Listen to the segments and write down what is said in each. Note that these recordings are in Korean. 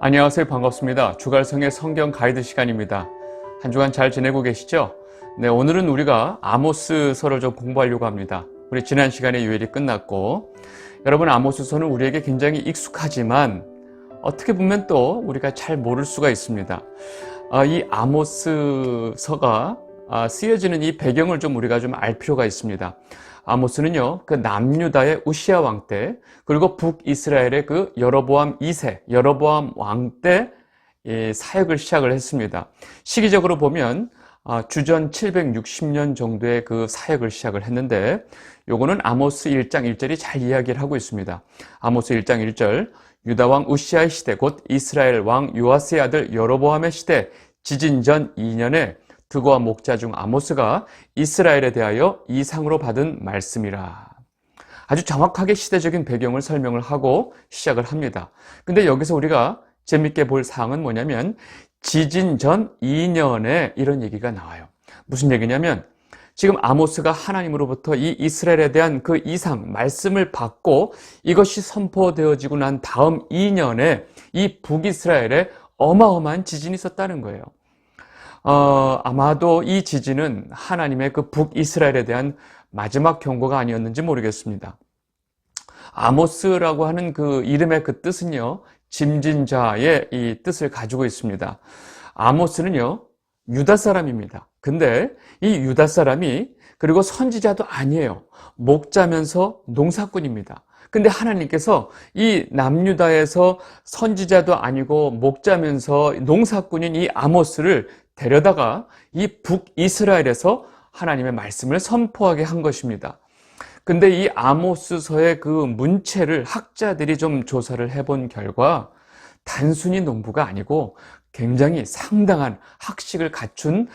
안녕하세요. 반갑습니다. 주갈성의 성경 가이드 시간입니다. 한 주간 잘 지내고 계시죠? 네, 오늘은 우리가 아모스서를 좀 공부하려고 합니다. 우리 지난 시간에 유엘이 끝났고, 여러분 아모스서는 우리에게 굉장히 익숙하지만 어떻게 보면 또 우리가 잘 모를 수가 있습니다. 이 아모스서가 쓰여지는 이 배경을 좀 우리가 좀 알 필요가 있습니다. 아모스는요, 그 남유다의 우시아 왕 때, 그리고 북이스라엘의 그 여로보암 2세, 여로보암 왕 때 사역을 시작을 했습니다. 시기적으로 보면 주전 760년 정도의 그 사역을 시작을 했는데, 요거는 아모스 1장 1절이 잘 이야기를 하고 있습니다. 아모스 1장 1절, 유다 왕 우시아의 시대, 곧 이스라엘 왕 요아스의 아들 여로보암의 시대, 지진 전 2년에 드고와 목자 중 아모스가 이스라엘에 대하여 이상으로 받은 말씀이라. 아주 정확하게 시대적인 배경을 설명을 하고 시작을 합니다. 근데 여기서 우리가 재밌게 볼 사항은 뭐냐면 지진 전 2년에 이런 얘기가 나와요. 무슨 얘기냐면 지금 아모스가 하나님으로부터 이 이스라엘에 대한 그 이상 말씀을 받고 이것이 선포되어지고 난 다음 2년에 이 북이스라엘에 어마어마한 지진이 있었다는 거예요. 아마도 이 지진은 하나님의 그 북이스라엘에 대한 마지막 경고가 아니었는지 모르겠습니다. 아모스라고 하는 그 이름의 그 뜻은요, 짐진자의 이 뜻을 가지고 있습니다. 아모스는요, 유다 사람입니다. 근데 이 유다 사람이 그리고 선지자도 아니에요. 목자면서 농사꾼입니다. 근데 하나님께서 이 남유다에서 선지자도 아니고 목자면서 농사꾼인 이 아모스를 데려다가 이 북이스라엘에서 하나님의 말씀을 선포하게 한 것입니다. 근데 이 아모스서의 그 문체를 학자들이 좀 조사를 해본 결과 단순히 농부가 아니고 굉장히 상당한 학식을 갖춘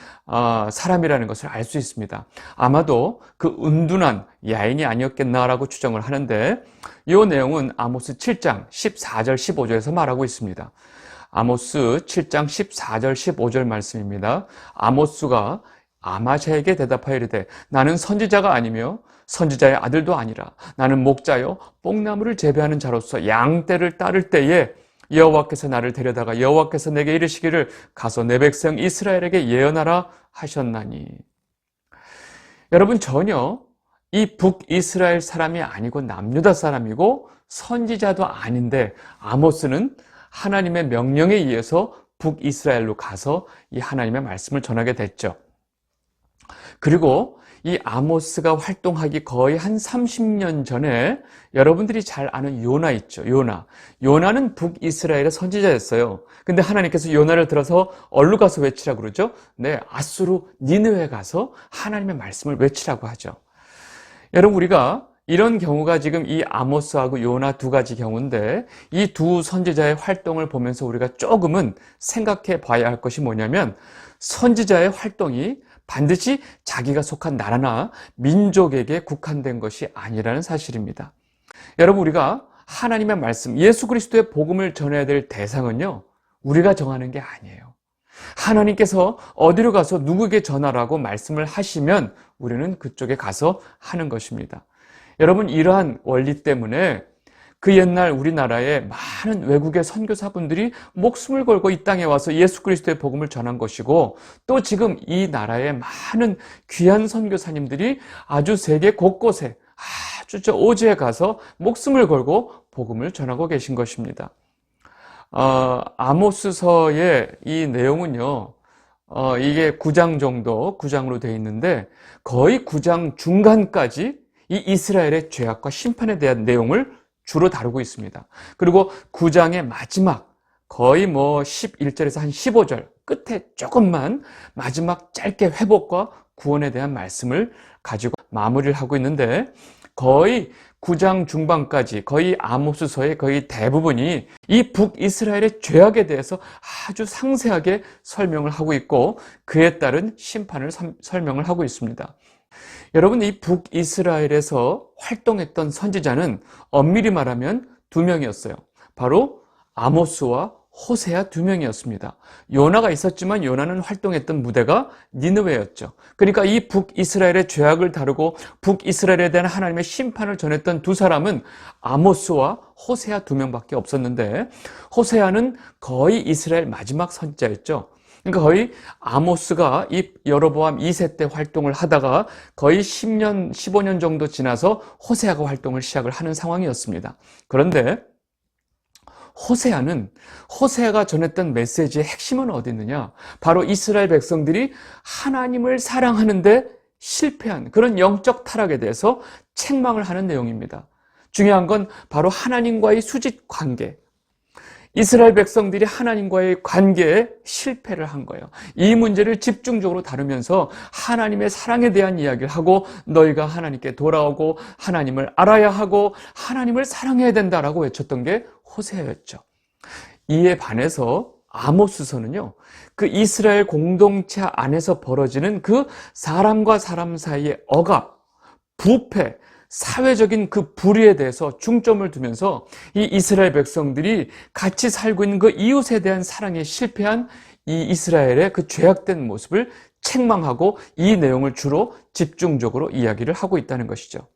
사람이라는 것을 알 수 있습니다. 아마도 그 은둔한 야인이 아니었겠나라고 추정을 하는데 이 내용은 아모스 7장 14절 15절에서 말하고 있습니다. 아모스 7장 14절 15절 말씀입니다. 아모스가 아마샤에게 대답하여 이르되 나는 선지자가 아니며 선지자의 아들도 아니라 나는 목자요 뽕나무를 재배하는 자로서 양떼를 따를 때에 여호와께서 나를 데려다가 여호와께서 내게 이르시기를 가서 내 백성 이스라엘에게 예언하라 하셨나니. 여러분 전혀 이 북이스라엘 사람이 아니고 남유다 사람이고 선지자도 아닌데 아모스는 하나님의 명령에 의해서 북이스라엘로 가서 이 하나님의 말씀을 전하게 됐죠. 그리고 이 아모스가 활동하기 거의 한 30년 전에 여러분들이 잘 아는 요나 있죠. 요나는 북이스라엘의 선지자였어요. 근데 하나님께서 요나를 들어서 얼루 가서 외치라고 그러죠. 네, 아수르 니느웨 가서 하나님의 말씀을 외치라고 하죠. 여러분 우리가 이런 경우가 지금 이 아모스하고 요나 두 가지 경우인데 이 두 선지자의 활동을 보면서 우리가 조금은 생각해 봐야 할 것이 뭐냐면 선지자의 활동이 반드시 자기가 속한 나라나 민족에게 국한된 것이 아니라는 사실입니다. 여러분 우리가 하나님의 말씀, 예수 그리스도의 복음을 전해야 될 대상은요, 우리가 정하는 게 아니에요. 하나님께서 어디로 가서 누구에게 전하라고 말씀을 하시면 우리는 그쪽에 가서 하는 것입니다. 여러분 이러한 원리 때문에 그 옛날 우리나라에 많은 외국의 선교사분들이 목숨을 걸고 이 땅에 와서 예수 그리스도의 복음을 전한 것이고 또 지금 이 나라에 많은 귀한 선교사님들이 아주 세계 곳곳에 아주 저 오지에 가서 목숨을 걸고 복음을 전하고 계신 것입니다. 아모스서의 이 내용은요, 이게 9장 정도, 9장으로 되어 있는데 거의 9장 중간까지 이 이스라엘의 죄악과 심판에 대한 내용을 주로 다루고 있습니다. 그리고 9장의 마지막 거의 11절에서 한 15절 끝에 조금만 마지막 짧게 회복과 구원에 대한 말씀을 가지고 마무리를 하고 있는데 거의 9장 중반까지 거의 아모스서의 거의 대부분이 이 북이스라엘의 죄악에 대해서 아주 상세하게 설명을 하고 있고 그에 따른 심판을 설명을 하고 있습니다. 여러분 이 북이스라엘에서 활동했던 선지자는 엄밀히 말하면 두 명이었어요. 바로 아모스와 호세아 2명이었습니다. 요나가 있었지만 요나는 활동했던 무대가 니느웨였죠. 그러니까 이 북이스라엘의 죄악을 다루고 북이스라엘에 대한 하나님의 심판을 전했던 두 사람은 아모스와 호세아 2명밖에 없었는데, 호세아는 거의 이스라엘 마지막 선지자였죠. 그러니까 거의 아모스가 이 여로보암 2세 때 활동을 하다가 거의 10년, 15년 정도 지나서 호세아가 활동을 시작을 하는 상황이었습니다. 그런데 호세아가 전했던 메시지의 핵심은 어디 있느냐? 바로 이스라엘 백성들이 하나님을 사랑하는데 실패한 그런 영적 타락에 대해서 책망을 하는 내용입니다. 중요한 건 바로 하나님과의 수직 관계. 이스라엘 백성들이 하나님과의 관계에 실패를 한 거예요. 이 문제를 집중적으로 다루면서 하나님의 사랑에 대한 이야기를 하고, 너희가 하나님께 돌아오고 하나님을 알아야 하고 하나님을 사랑해야 된다라고 외쳤던 게 호세아였죠. 이에 반해서 아모스서는요, 그 이스라엘 공동체 안에서 벌어지는 그 사람과 사람 사이의 억압, 부패, 사회적인 그 불의에 대해서 중점을 두면서 이 이스라엘 백성들이 같이 살고 있는 그 이웃에 대한 사랑에 실패한 이 이스라엘의 그 죄악된 모습을 책망하고, 이 내용을 주로 집중적으로 이야기를 하고 있다는 것이죠.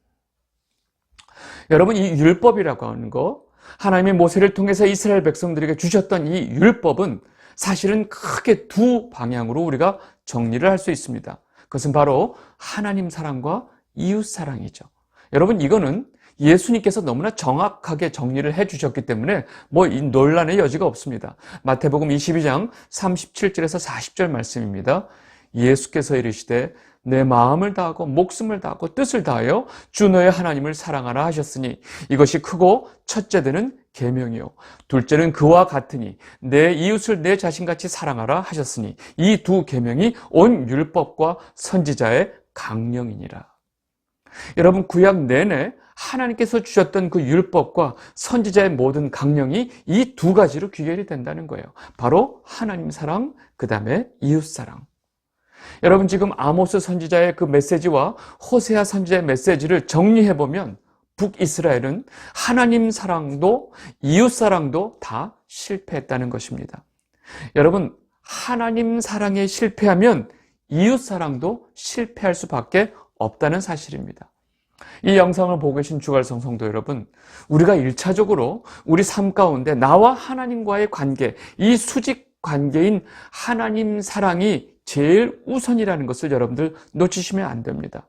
여러분, 이 율법이라고 하는 거, 하나님의 모세를 통해서 이스라엘 백성들에게 주셨던 이 율법은 사실은 크게 두 방향으로 우리가 정리를 할 수 있습니다. 그것은 바로 하나님 사랑과 이웃 사랑이죠. 여러분, 이거는 예수님께서 너무나 정확하게 정리를 해주셨기 때문에 이 논란의 여지가 없습니다. 마태복음 22장 37절에서 40절 말씀입니다. 예수께서 이르시되 내 마음을 다하고 목숨을 다하고 뜻을 다하여 주 너의 하나님을 사랑하라 하셨으니 이것이 크고 첫째는 계명이요 둘째는 그와 같으니 내 이웃을 내 자신같이 사랑하라 하셨으니 이 두 계명이 온 율법과 선지자의 강령이니라. 여러분, 구약 내내 하나님께서 주셨던 그 율법과 선지자의 모든 강령이 이 두 가지로 귀결이 된다는 거예요. 바로 하나님 사랑, 그 다음에 이웃 사랑. 여러분, 지금 아모스 선지자의 그 메시지와 호세아 선지자의 메시지를 정리해보면 북이스라엘은 하나님 사랑도 이웃 사랑도 다 실패했다는 것입니다. 여러분, 하나님 사랑에 실패하면 이웃 사랑도 실패할 수밖에 없다는 사실입니다. 이 영상을 보고 계신 주갈성 성도 여러분, 우리가 1차적으로 우리 삶 가운데 나와 하나님과의 관계, 이 수직 관계인 하나님 사랑이 제일 우선이라는 것을 여러분들 놓치시면 안 됩니다.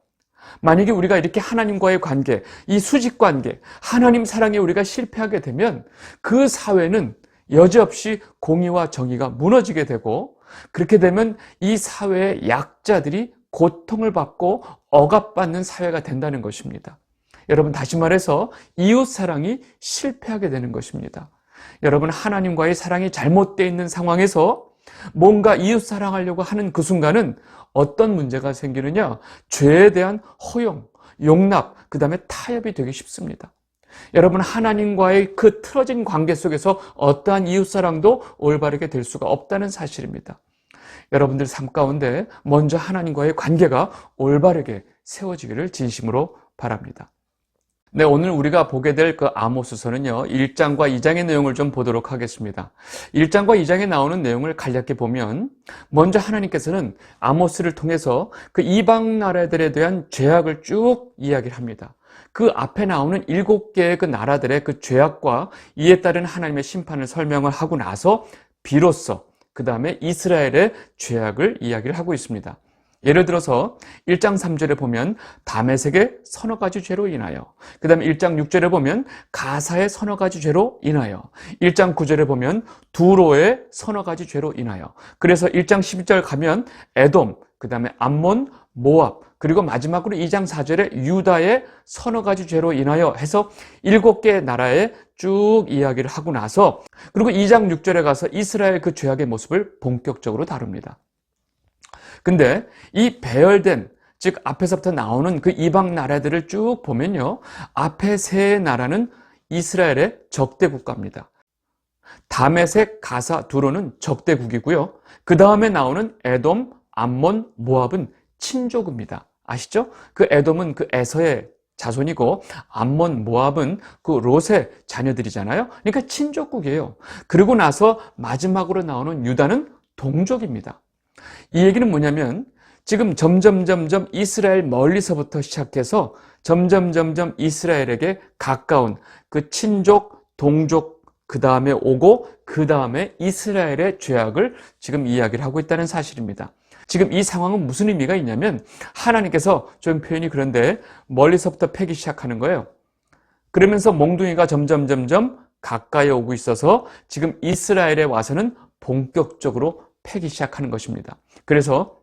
만약에 우리가 이렇게 하나님과의 관계, 이 수직 관계, 하나님 사랑에 우리가 실패하게 되면 그 사회는 여지없이 공의와 정의가 무너지게 되고, 그렇게 되면 이 사회의 약자들이 고통을 받고 억압받는 사회가 된다는 것입니다. 여러분, 다시 말해서 이웃 사랑이 실패하게 되는 것입니다. 여러분, 하나님과의 사랑이 잘못되어 있는 상황에서 뭔가 이웃 사랑하려고 하는 그 순간은 어떤 문제가 생기느냐? 죄에 대한 허용, 용납, 그 다음에 타협이 되기 쉽습니다. 여러분, 하나님과의 그 틀어진 관계 속에서 어떠한 이웃 사랑도 올바르게 될 수가 없다는 사실입니다. 여러분들 삶 가운데 먼저 하나님과의 관계가 올바르게 세워지기를 진심으로 바랍니다. 네, 오늘 우리가 보게 될 그 아모스서는요, 1장과 2장의 내용을 좀 보도록 하겠습니다. 1장과 2장에 나오는 내용을 간략히 보면, 먼저 하나님께서는 아모스를 통해서 그 이방 나라들에 대한 죄악을 쭉 이야기를 합니다. 그 앞에 나오는 7개의 그 나라들의 그 죄악과 이에 따른 하나님의 심판을 설명을 하고 나서 비로소 그 다음에 이스라엘의 죄악을 이야기를 하고 있습니다. 예를 들어서 1장 3절에 보면 다메섹의 서너 가지 죄로 인하여, 그 다음에 1장 6절에 보면 가사의 서너 가지 죄로 인하여, 1장 9절에 보면 두로의 서너 가지 죄로 인하여, 그래서 1장 12절 가면 에돔, 그 다음에 암몬, 모압, 그리고 마지막으로 2장 4절에 유다의 서너 가지 죄로 인하여 해서 7개의 나라에 쭉 이야기를 하고 나서, 그리고 2장 6절에 가서 이스라엘 그 죄악의 모습을 본격적으로 다룹니다. 근데 이 배열된, 즉 앞에서부터 나오는 그 이방 나라들을 쭉 보면요, 앞에 세 나라는 이스라엘의 적대 국가입니다. 다메섹, 가사, 두로는 적대국이고요. 그 다음에 나오는 에돔, 암몬, 모압은 친족입니다. 아시죠? 그 에돔은 그 에서의 자손이고 암몬, 모압은 그 롯의 자녀들이잖아요. 그러니까 친족국이에요. 그리고 나서 마지막으로 나오는 유다는 동족입니다. 이 얘기는 뭐냐면 지금 점점 이스라엘 멀리서부터 시작해서 점점 이스라엘에게 가까운 그 친족, 동족 그 다음에 오고 그 다음에 이스라엘의 죄악을 지금 이야기를 하고 있다는 사실입니다. 지금 이 상황은 무슨 의미가 있냐면 하나님께서 좀 표현이 그런데 멀리서부터 패기 시작하는 거예요. 그러면서 몽둥이가 점점 가까이 오고 있어서 지금 이스라엘에 와서는 본격적으로 패기 시작하는 것입니다. 그래서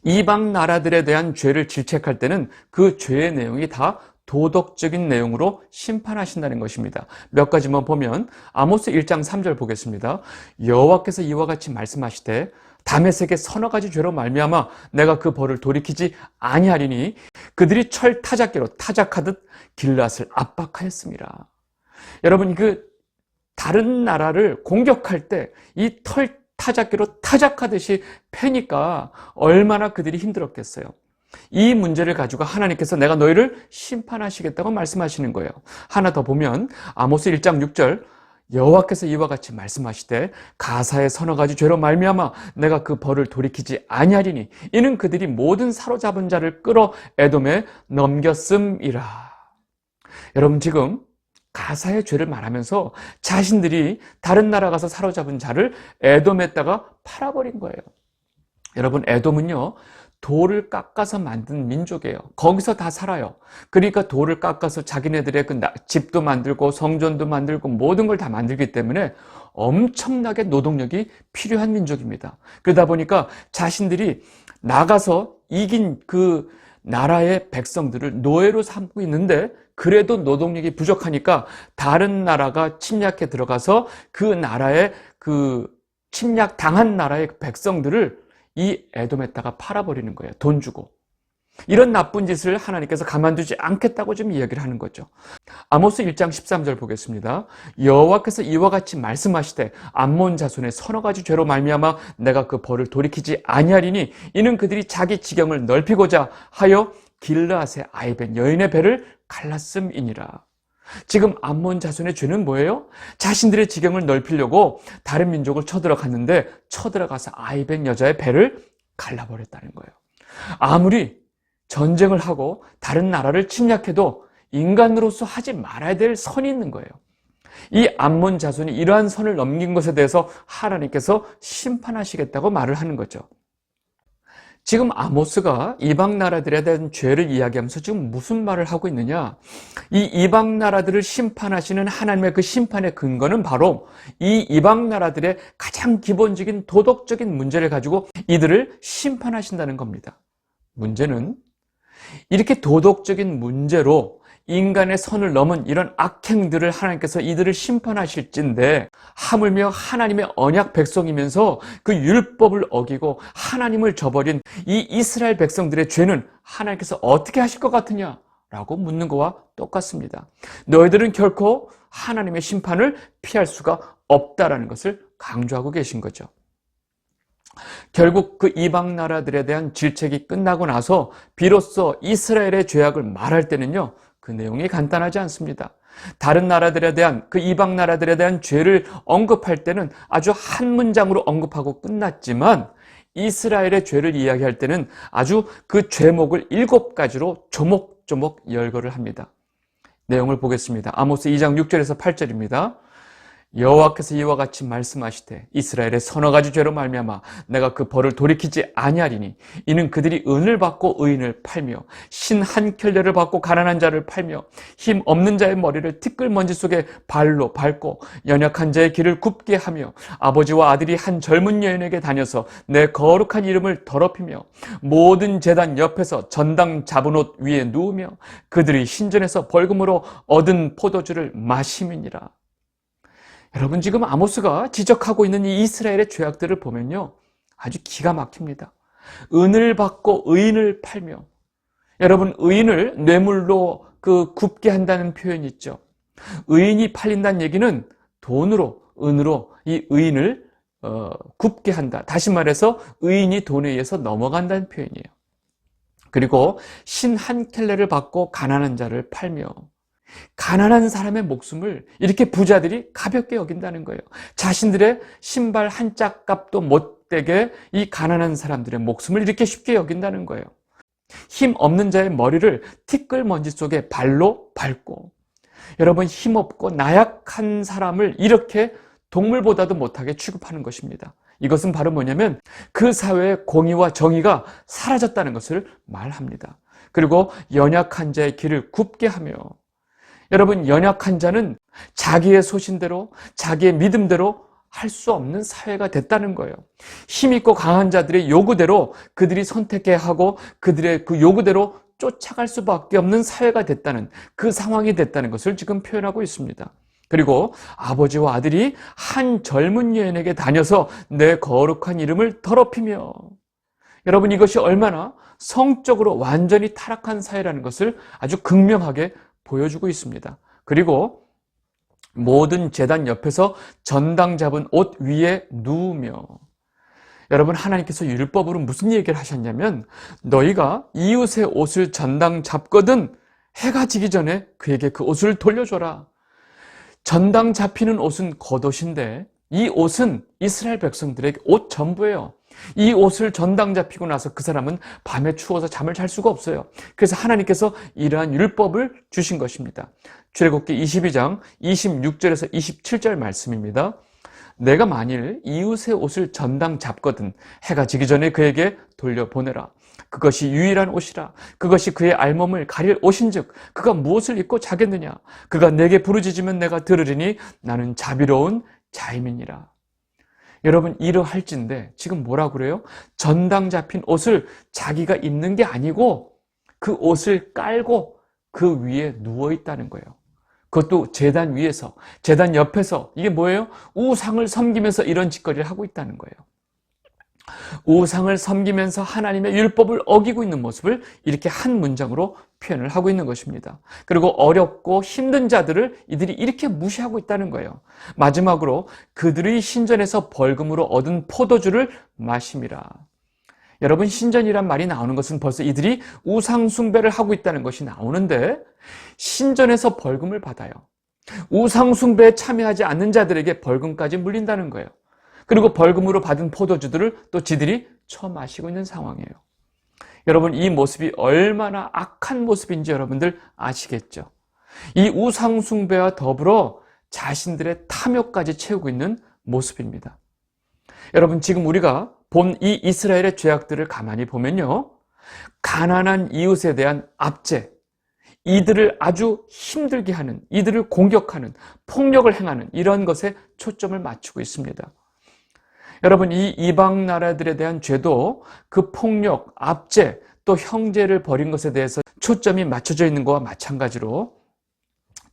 이방 나라들에 대한 죄를 질책할 때는 그 죄의 내용이 다 도덕적인 내용으로 심판하신다는 것입니다. 몇 가지만 보면 아모스 1장 3절 보겠습니다. 여호와께서 이와 같이 말씀하시되 다메섹의 서너 가지 죄로 말미암아 내가 그 벌을 돌이키지 아니하리니 그들이 철 타작기로 타작하듯 길앗을 압박하였습니다. 여러분 그 다른 나라를 공격할 때 이 털 타작기로 타작하듯이 패니까 얼마나 그들이 힘들었겠어요. 이 문제를 가지고 하나님께서 내가 너희를 심판하시겠다고 말씀하시는 거예요. 하나 더 보면 아모스 1장 6절 여호와께서 이와 같이 말씀하시되 가사의 서너 가지 죄로 말미암아 내가 그 벌을 돌이키지 아니하리니 이는 그들이 모든 사로잡은 자를 끌어 에돔에 넘겼음이라. 여러분 지금 가사의 죄를 말하면서 자신들이 다른 나라 가서 사로잡은 자를 에돔에다가 팔아버린 거예요. 여러분 에돔은요 돌을 깎아서 만든 민족이에요. 거기서 다 살아요. 그러니까 돌을 깎아서 자기네들의 그 집도 만들고 성전도 만들고 모든 걸 다 만들기 때문에 엄청나게 노동력이 필요한 민족입니다. 그러다 보니까 자신들이 나가서 이긴 그 나라의 백성들을 노예로 삼고 있는데 그래도 노동력이 부족하니까 다른 나라가 침략해 들어가서 그 나라의 그 침략 당한 나라의 백성들을 이 에돔에다가 팔아버리는 거예요. 돈 주고. 이런 나쁜 짓을 하나님께서 가만두지 않겠다고 좀 이야기를 하는 거죠. 아모스 1장 13절 보겠습니다. 여호와께서 이와 같이 말씀하시되 암몬 자손의 서너 가지 죄로 말미암아 내가 그 벌을 돌이키지 아니하리니 이는 그들이 자기 지경을 넓히고자 하여 길르앗의 아이벤 여인의 배를 갈랐음이니라. 지금 암몬 자손의 죄는 뭐예요? 자신들의 지경을 넓히려고 다른 민족을 쳐들어갔는데 쳐들어가서 아이벤 여자의 배를 갈라버렸다는 거예요. 아무리 전쟁을 하고 다른 나라를 침략해도 인간으로서 하지 말아야 될 선이 있는 거예요. 이 암몬 자손이 이러한 선을 넘긴 것에 대해서 하나님께서 심판하시겠다고 말을 하는 거죠. 지금 아모스가 이방 나라들에 대한 죄를 이야기하면서 지금 무슨 말을 하고 있느냐? 이 이방 나라들을 심판하시는 하나님의 그 심판의 근거는 바로 이 이방 나라들의 가장 기본적인 도덕적인 문제를 가지고 이들을 심판하신다는 겁니다. 문제는 이렇게 도덕적인 문제로 인간의 선을 넘은 이런 악행들을 하나님께서 이들을 심판하실진데 하물며 하나님의 언약 백성이면서 그 율법을 어기고 하나님을 저버린 이 이스라엘 백성들의 죄는 하나님께서 어떻게 하실 것 같으냐? 라고 묻는 거와 똑같습니다. 너희들은 결코 하나님의 심판을 피할 수가 없다라는 것을 강조하고 계신 거죠. 결국 그 이방 나라들에 대한 질책이 끝나고 나서 비로소 이스라엘의 죄악을 말할 때는요, 그 내용이 간단하지 않습니다. 다른 나라들에 대한 그 이방 나라들에 대한 죄를 언급할 때는 아주 한 문장으로 언급하고 끝났지만 이스라엘의 죄를 이야기할 때는 아주 그 죄목을 7가지로 조목조목 열거를 합니다. 내용을 보겠습니다. 아모스 2장 6절에서 8절입니다. 여호와께서 이와 같이 말씀하시되 이스라엘의 서너 가지 죄로 말미암아 내가 그 벌을 돌이키지 아니하리니 이는 그들이 은을 받고 의인을 팔며 신 한 켤레를 받고 가난한 자를 팔며 힘 없는 자의 머리를 티끌먼지 속에 발로 밟고 연약한 자의 길을 굽게 하며 아버지와 아들이 한 젊은 여인에게 다녀서 내 거룩한 이름을 더럽히며 모든 제단 옆에서 전당 잡은 옷 위에 누우며 그들이 신전에서 벌금으로 얻은 포도주를 마심이니라. 여러분 지금 아모스가 지적하고 있는 이 이스라엘의 죄악들을 보면요 아주 기가 막힙니다. 은을 받고 의인을 팔며 여러분 의인을 뇌물로 굽게 한다는 표현이 있죠. 의인이 팔린다는 얘기는 돈으로 은으로 이 의인을 굽게 한다. 다시 말해서 의인이 돈에 의해서 넘어간다는 표현이에요. 그리고 신 한 켤레를 받고 가난한 자를 팔며, 가난한 사람의 목숨을 이렇게 부자들이 가볍게 여긴다는 거예요. 자신들의 신발 한 짝값도 못 되게 이 가난한 사람들의 목숨을 이렇게 쉽게 여긴다는 거예요. 힘 없는 자의 머리를 티끌먼지 속에 발로 밟고, 여러분, 힘없고 나약한 사람을 이렇게 동물보다도 못하게 취급하는 것입니다. 이것은 바로 뭐냐면 그 사회의 공의와 정의가 사라졌다는 것을 말합니다. 그리고 연약한 자의 길을 굽게 하며, 여러분, 연약한 자는 자기의 소신대로, 자기의 믿음대로 할 수 없는 사회가 됐다는 거예요. 힘있고 강한 자들의 요구대로 그들이 선택해야 하고 그들의 그 요구대로 쫓아갈 수밖에 없는 사회가 됐다는, 그 상황이 됐다는 것을 지금 표현하고 있습니다. 그리고 아버지와 아들이 한 젊은 여인에게 다녀서 내 거룩한 이름을 더럽히며, 여러분, 이것이 얼마나 성적으로 완전히 타락한 사회라는 것을 아주 극명하게 보여주고 있습니다. 그리고 모든 제단 옆에서 전당 잡은 옷 위에 누우며, 여러분, 하나님께서 율법으로 무슨 얘기를 하셨냐면, 너희가 이웃의 옷을 전당 잡거든 해가 지기 전에 그에게 그 옷을 돌려줘라. 전당 잡히는 옷은 겉옷인데 이 옷은 이스라엘 백성들에게 옷 전부예요. 이 옷을 전당 잡히고 나서 그 사람은 밤에 추워서 잠을 잘 수가 없어요. 그래서 하나님께서 이러한 율법을 주신 것입니다. 출애굽기 22장 26절에서 27절 말씀입니다. 내가 만일 이웃의 옷을 전당 잡거든 해가 지기 전에 그에게 돌려보내라. 그것이 유일한 옷이라. 그것이 그의 알몸을 가릴 옷인즉 그가 무엇을 입고 자겠느냐. 그가 내게 부르짖으면 내가 들으리니 나는 자비로운 자임이니라. 여러분, 이러할진데 지금 뭐라고 그래요? 전당 잡힌 옷을 자기가 입는 게 아니고 그 옷을 깔고 그 위에 누워 있다는 거예요. 그것도 제단 위에서, 제단 옆에서. 이게 뭐예요? 우상을 섬기면서 이런 짓거리를 하고 있다는 거예요. 우상을 섬기면서 하나님의 율법을 어기고 있는 모습을 이렇게 한 문장으로 표현을 하고 있는 것입니다. 그리고 어렵고 힘든 자들을 이들이 이렇게 무시하고 있다는 거예요. 마지막으로 그들의 신전에서 벌금으로 얻은 포도주를 마심이라. 여러분, 신전이란 말이 나오는 것은 벌써 이들이 우상 숭배를 하고 있다는 것이 나오는데, 신전에서 벌금을 받아요. 우상 숭배에 참여하지 않는 자들에게 벌금까지 물린다는 거예요. 그리고 벌금으로 받은 포도주들을 또 지들이 처마시고 있는 상황이에요. 여러분, 이 모습이 얼마나 악한 모습인지 여러분들 아시겠죠? 이 우상 숭배와 더불어 자신들의 탐욕까지 채우고 있는 모습입니다. 여러분, 지금 우리가 본 이 이스라엘의 죄악들을 가만히 보면요, 가난한 이웃에 대한 압제, 이들을 아주 힘들게 하는, 이들을 공격하는, 폭력을 행하는 이런 것에 초점을 맞추고 있습니다. 여러분, 이 이방 나라들에 대한 죄도 그 폭력, 압제, 또 형제를 벌인 것에 대해서 초점이 맞춰져 있는 것과 마찬가지로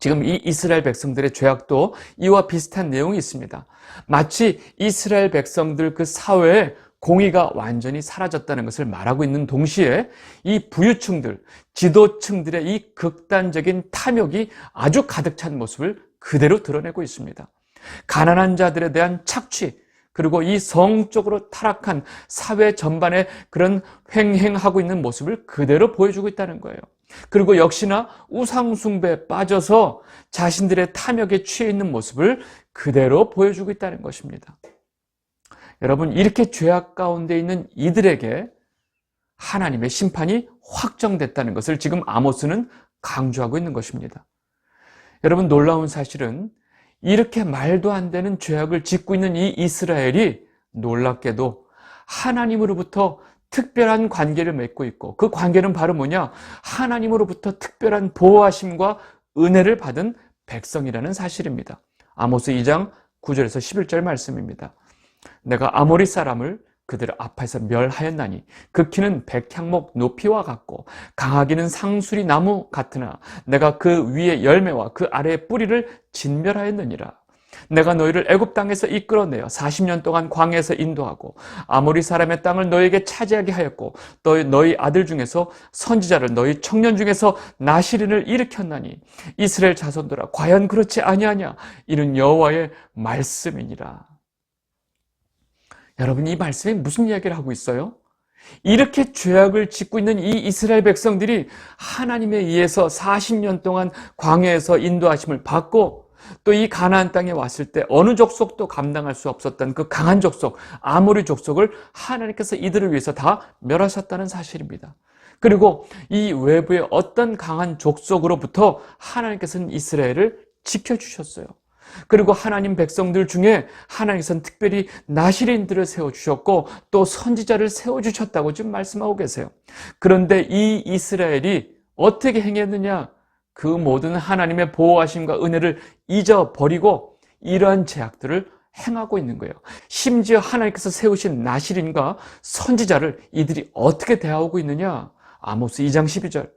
지금 이 이스라엘 백성들의 죄악도 이와 비슷한 내용이 있습니다. 마치 이스라엘 백성들 그 사회에 공의가 완전히 사라졌다는 것을 말하고 있는 동시에 이 부유층들, 지도층들의 이 극단적인 탐욕이 아주 가득 찬 모습을 그대로 드러내고 있습니다. 가난한 자들에 대한 착취, 그리고 이 성적으로 타락한 사회 전반에 그런 횡행하고 있는 모습을 그대로 보여주고 있다는 거예요. 그리고 역시나 우상숭배에 빠져서 자신들의 탐욕에 취해 있는 모습을 그대로 보여주고 있다는 것입니다. 여러분, 이렇게 죄악 가운데 있는 이들에게 하나님의 심판이 확정됐다는 것을 지금 아모스는 강조하고 있는 것입니다. 여러분, 놀라운 사실은 이렇게 말도 안 되는 죄악을 짓고 있는 이 이스라엘이 놀랍게도 하나님으로부터 특별한 관계를 맺고 있고, 그 관계는 바로 뭐냐? 하나님으로부터 특별한 보호하심과 은혜를 받은 백성이라는 사실입니다. 아모스 2장 9절에서 11절 말씀입니다. 내가 아모리 사람을 그들 앞에서 멸하였나니 그 키는 백향목 높이와 같고 강하기는 상수리 나무 같으나 내가 그 위에 열매와 그 아래의 뿌리를 진멸하였느니라. 내가 너희를 애굽 땅에서 이끌어내어 40년 동안 광야에서 인도하고 아모리 사람의 땅을 너희에게 차지하게 하였고 또 너희 아들 중에서 선지자를 너희 청년 중에서 나시린을 일으켰나니 이스라엘 자손들아 과연 그렇지 아니하냐? 이는 여호와의 말씀이니라. 여러분, 이 말씀이 무슨 이야기를 하고 있어요? 이렇게 죄악을 짓고 있는 이 이스라엘 백성들이 하나님에 의해서 40년 동안 광야에서 인도하심을 받고 또 이 가나안 땅에 왔을 때 어느 족속도 감당할 수 없었던 그 강한 족속, 아모리 족속을 하나님께서 이들을 위해서 다 멸하셨다는 사실입니다. 그리고 이 외부의 어떤 강한 족속으로부터 하나님께서는 이스라엘을 지켜주셨어요. 그리고 하나님 백성들 중에 하나님께서는 특별히 나실인들을 세워주셨고 또 선지자를 세워주셨다고 지금 말씀하고 계세요. 그런데 이 이스라엘이 어떻게 행했느냐? 그 모든 하나님의 보호하심과 은혜를 잊어버리고 이러한 죄악들을 행하고 있는 거예요. 심지어 하나님께서 세우신 나실인과 선지자를 이들이 어떻게 대하고 있느냐? 아모스 2장 12절.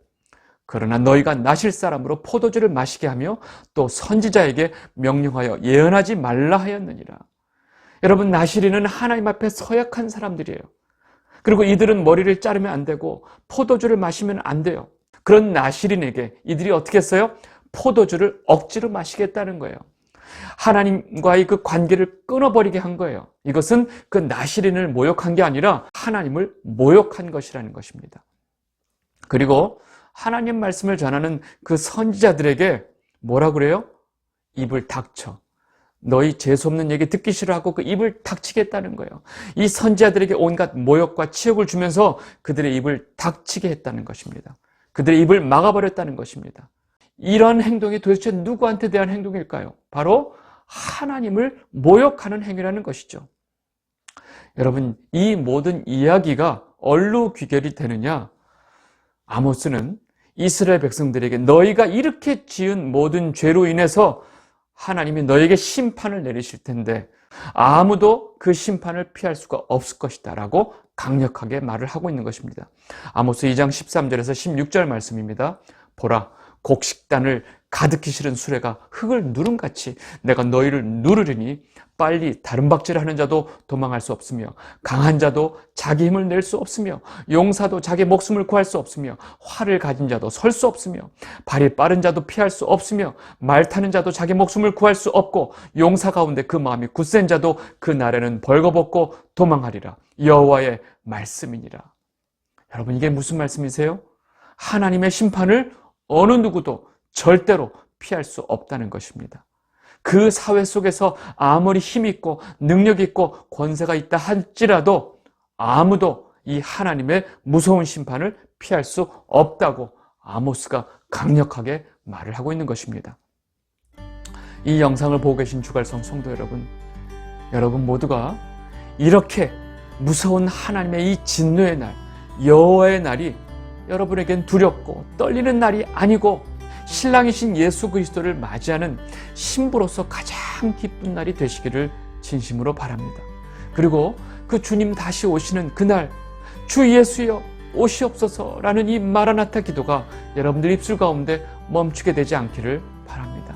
그러나 너희가 나실 사람으로 포도주를 마시게 하며 또 선지자에게 명령하여 예언하지 말라 하였느니라. 여러분, 나실인은 하나님 앞에 서약한 사람들이에요. 그리고 이들은 머리를 자르면 안 되고 포도주를 마시면 안 돼요. 그런 나실인에게 이들이 어떻게 했어요? 포도주를 억지로 마시겠다는 거예요. 하나님과의 그 관계를 끊어버리게 한 거예요. 이것은 그 나실인을 모욕한 게 아니라 하나님을 모욕한 것이라는 것입니다. 그리고 하나님 말씀을 전하는 그 선지자들에게 뭐라 그래요? 입을 닥쳐. 너희 재수없는 얘기 듣기 싫어하고 그 입을 닥치겠다는 거예요. 이 선지자들에게 온갖 모욕과 치욕을 주면서 그들의 입을 닥치게 했다는 것입니다. 그들의 입을 막아버렸다는 것입니다. 이런 행동이 도대체 누구한테 대한 행동일까요? 바로 하나님을 모욕하는 행위라는 것이죠. 여러분, 이 모든 이야기가 어디로 귀결이 되느냐? 아모스는 이스라엘 백성들에게 너희가 이렇게 지은 모든 죄로 인해서 하나님이 너에게 심판을 내리실 텐데 아무도 그 심판을 피할 수가 없을 것이다 라고 강력하게 말을 하고 있는 것입니다. 아모스 2장 13절에서 16절 말씀입니다. 보라, 곡식단을 가득히 실은 수레가 흙을 누름같이 내가 너희를 누르리니 빨리 다름박질을 하는 자도 도망할 수 없으며 강한 자도 자기 힘을 낼 수 없으며 용사도 자기 목숨을 구할 수 없으며 활을 가진 자도 설 수 없으며 발이 빠른 자도 피할 수 없으며 말 타는 자도 자기 목숨을 구할 수 없고 용사 가운데 그 마음이 굳센 자도 그 날에는 벌거벗고 도망하리라. 여호와의 말씀이니라. 여러분, 이게 무슨 말씀이세요? 하나님의 심판을 어느 누구도 절대로 피할 수 없다는 것입니다. 그 사회 속에서 아무리 힘 있고 능력 있고 권세가 있다 할지라도 아무도 이 하나님의 무서운 심판을 피할 수 없다고 아모스가 강력하게 말을 하고 있는 것입니다. 이 영상을 보고 계신 주갈성 성도 여러분 모두가 이렇게 무서운 하나님의 이 진노의 날, 여호와의 날이 여러분에겐 두렵고 떨리는 날이 아니고 신랑이신 예수 그리스도를 맞이하는 신부로서 가장 기쁜 날이 되시기를 진심으로 바랍니다. 그리고 그 주님 다시 오시는 그날, 주 예수여 오시옵소서라는 이 마라나타 기도가 여러분들 입술 가운데 멈추게 되지 않기를 바랍니다.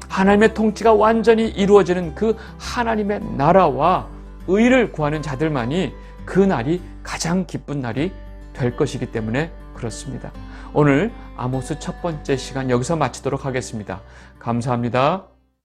하나님의 통치가 완전히 이루어지는 그 하나님의 나라와 의를 구하는 자들만이 그 날이 가장 기쁜 날이 될 것이기 때문에 그렇습니다. 오늘 아모스 첫 번째 시간 여기서 마치도록 하겠습니다. 감사합니다.